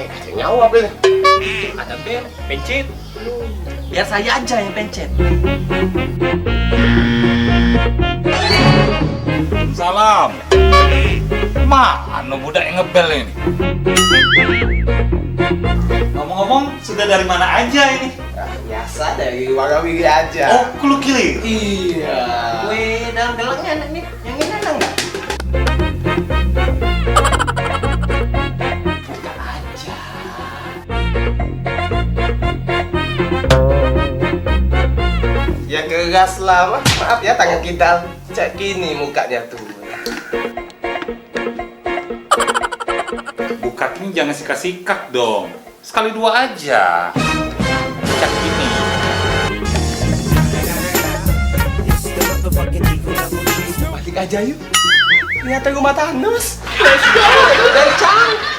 kasih nyawa ini. Ada bel, pencet. Biar saya aja yang pencet. Salam. Mana budak yang ngebel ini? Ngomong-ngomong, sudah dari mana aja ini? Biasa dari Warawiri aja. Oh, Kulu Kili. Iya. Weh, dalam gelangnya anak nih. Yang ini enak nggak? Buka aja. Ya keras lah, maaf ya tangan kita cek gini mukanya tuh. Bukat ini jangan sikat-sikat dong. Sekali dua aja. Cak ini. Balik aja yuk. Ternyata rumah Thanos. Let's go. Dari Cang.